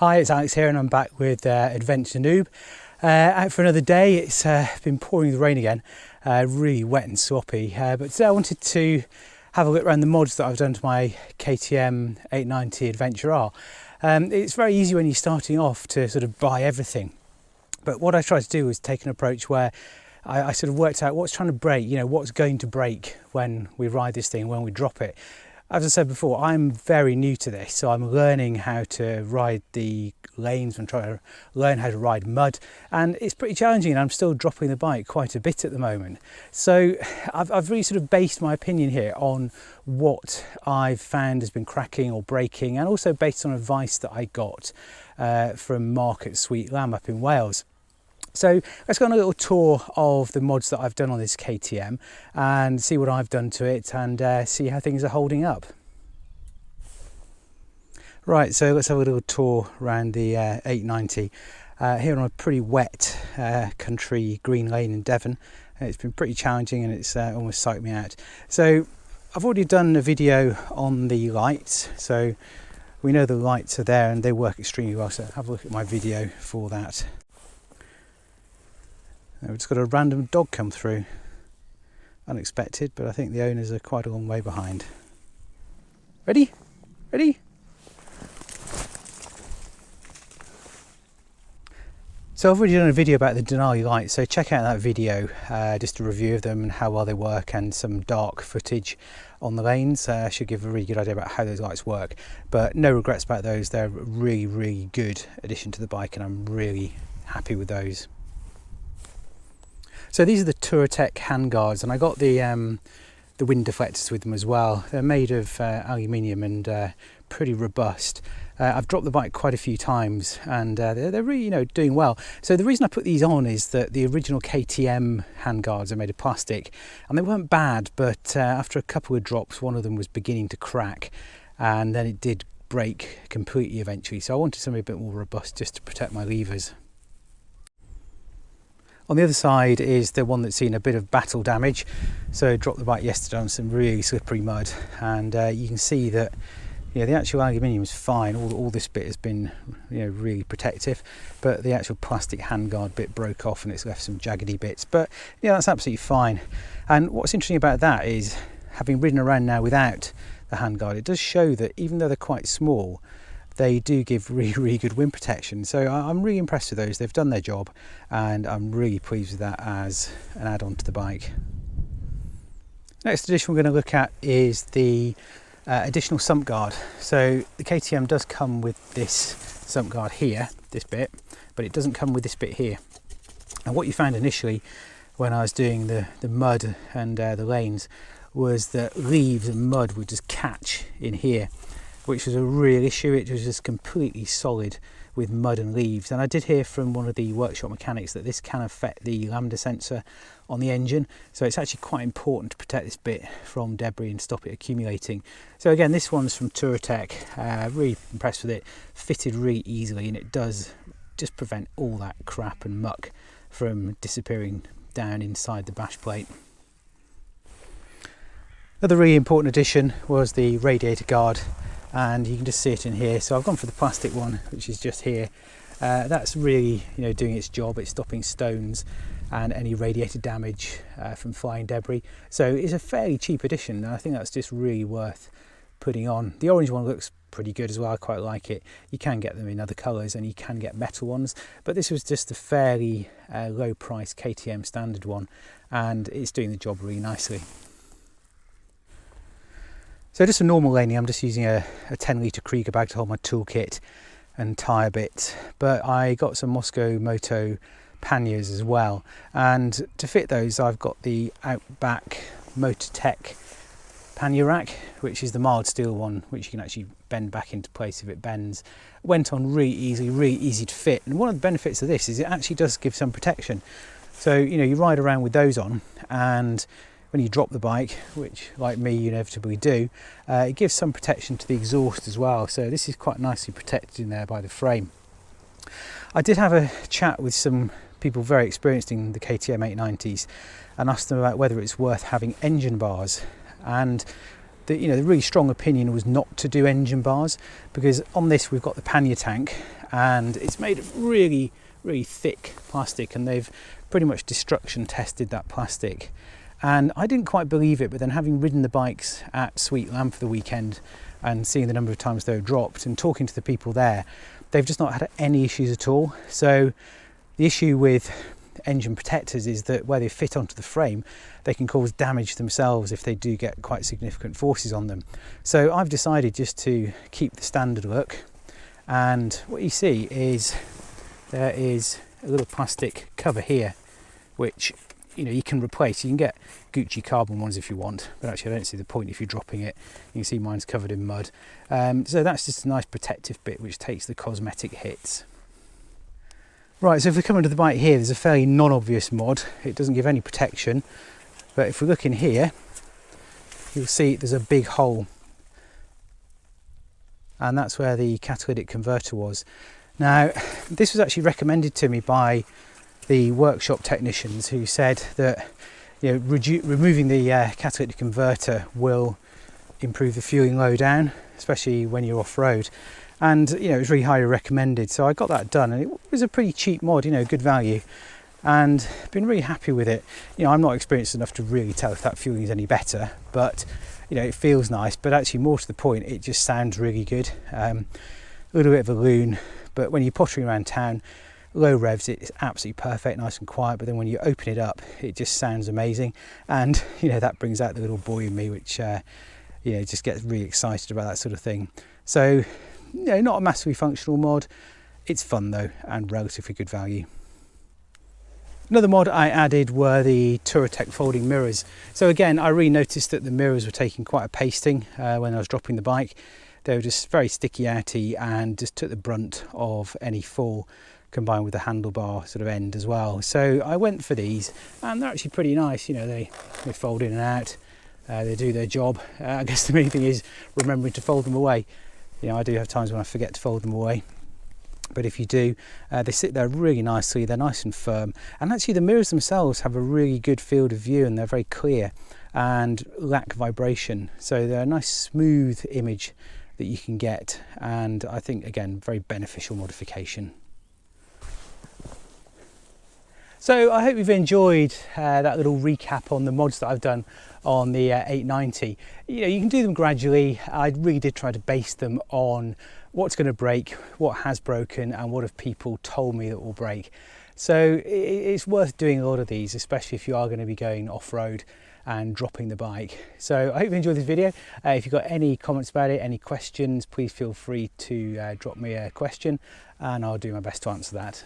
Hi, it's Alex here and I'm back with Adventure Noob. Out for another day. It's been pouring the rain again, really wet and sloppy, but today I wanted to have a look around the mods that I've done to my KTM 890 Adventure R. It's very easy when you're starting off to sort of buy everything, but what I tried to do was take an approach where I sort of worked out what's trying to break, what's going to break when we ride this thing, when we drop it. As I said before, I'm very new to this, so I'm learning how to ride the lanes and trying to learn how to ride mud, and it's pretty challenging, and I'm still dropping the bike quite a bit at the moment. So I've really sort of based my opinion here on what I've found has been cracking or breaking, and also based on advice that I got from Mark at Sweet Lamb up in Wales. So let's go on a little tour of the mods that I've done on this KTM and see what I've done to it and see how things are holding up. Right, so let's have a little tour around the 890. Here on a pretty wet country green lane in Devon. It's been pretty challenging and it's almost psyched me out. So I've already done a video on the lights, so we know the lights are there and they work extremely well, so have a look at my video for that. We've just got a random dog come through, unexpected, but I think the owners are quite a long way behind. Ready? Ready? So I've already done a video about the Denali Lights, so check out that video, just a review of them and how well they work and some dark footage on the lanes. Should give a really good idea about how those lights work, but no regrets about those. They're a really, really good addition to the bike and I'm really happy with those. So these are the Turritek handguards, and I got the wind deflectors with them as well. They're made of aluminium and pretty robust. I've dropped the bike quite a few times and they're really doing well. So the reason I put these on is that the original KTM handguards are made of plastic and they weren't bad, but after a couple of drops one of them was beginning to crack and then it did break completely eventually. So I wanted something a bit more robust just to protect my levers. On the other side is the one that's seen a bit of battle damage. So I dropped the bike yesterday on some really slippery mud, and you can see that the actual aluminium is fine. All this bit has been really protective, but the actual plastic handguard bit broke off and it's left some jaggedy bits. But that's absolutely fine. And what's interesting about that is, having ridden around now without the handguard, it does show that even though they're quite small, they do give really, really good wind protection. So I'm really impressed with those. They've done their job and I'm really pleased with that as an add-on to the bike. Next addition we're going to look at is the additional Sump Guard. So the KTM does come with this Sump Guard here, this bit, but it doesn't come with this bit here. And what you found initially when I was doing the mud and the lanes was that leaves and mud would just catch in here, which was a real issue. It was just completely solid with mud and leaves. And I did hear from one of the workshop mechanics that this can affect the lambda sensor on the engine. So it's actually quite important to protect this bit from debris and stop it accumulating. So again, this one's from Turritek. Really impressed with it. Fitted really easily and it does just prevent all that crap and muck from disappearing down inside the bash plate. Another really important addition was the Radiator Guard, and you can just see it in here. So I've gone for the plastic one, which is just here. That's really doing its job. It's stopping stones and any radiator damage from flying debris. So it's a fairly cheap addition, and I think that's just really worth putting on. The orange one looks pretty good as well. I quite like it. You can get them in other colours and you can get metal ones, but this was just a fairly low price KTM standard one, and it's doing the job really nicely. So just a normal laning, I'm just using a 10 litre Krieger bag to hold my toolkit and tyre bits, but I got some Moscow Moto panniers as well, and to fit those I've got the Outback Motortech pannier rack, which is the mild steel one, which you can actually bend back into place if it bends. Went on really easy to fit, and one of the benefits of this is it actually does give some protection. So you ride around with those on, and when you drop the bike, which like me you inevitably do, it gives some protection to the exhaust as well. So this is quite nicely protected in there by the frame. I did have a chat with some people very experienced in the KTM 890s and asked them about whether it's worth having engine bars, and the really strong opinion was not to do engine bars, because on this we've got the pannier tank and it's made of really, really thick plastic, and they've pretty much destruction tested that plastic. And I didn't quite believe it, but then having ridden the bikes at Sweet Lamb for the weekend and seeing the number of times they were dropped and talking to the people there, they've just not had any issues at all. So the issue with engine protectors is that where they fit onto the frame, they can cause damage themselves if they do get quite significant forces on them. So I've decided just to keep the standard look, and what you see is there is a little plastic cover here which you can replace. You can get Gucci carbon ones if you want, but actually I don't see the point if you're dropping it. You can see mine's covered in mud, so that's just a nice protective bit which takes the cosmetic hits. Right, so if we come into the bike here, there's a fairly non-obvious mod. It doesn't give any protection, but if we look in here, you'll see there's a big hole, and that's where the catalytic converter was. Now, this was actually recommended to me by the workshop technicians, who said that removing the catalytic converter will improve the fueling low down, especially when you're off-road. And it was really highly recommended, so I got that done, and it was a pretty cheap mod, good value, and been really happy with it. I'm not experienced enough to really tell if that fueling is any better, but it feels nice. But actually, more to the point, it just sounds really good. A little bit of a loon, but when you're pottering around town, low revs, it's absolutely perfect, nice and quiet. But then when you open it up, it just sounds amazing, and that brings out the little boy in me, which just gets really excited about that sort of thing. So. Not a massively functional mod. It's fun though, and relatively good value. Another mod I added were the Turritek folding mirrors. So again, I really noticed that the mirrors were taking quite a pasting when I was dropping the bike. They were just very sticky outy and just took the brunt of any fall, combined with the handlebar sort of end as well. So I went for these, and they're actually pretty nice. They fold in and out. They do their job. I guess the main thing is remembering to fold them away. I do have times when I forget to fold them away, but if you do, they sit there really nicely. They're nice and firm, and actually the mirrors themselves have a really good field of view, and they're very clear and lack vibration, so they're a nice smooth image that you can get, and I think again very beneficial modification. So I hope you've enjoyed that little recap on the mods that I've done on the 890. You can do them gradually. I really did try to base them on what's going to break, what has broken, and what have people told me that will break. So it's worth doing a lot of these, especially if you are going to be going off-road and dropping the bike. So I hope you enjoyed this video. If you've got any comments about it, any questions, please feel free to drop me a question, and I'll do my best to answer that.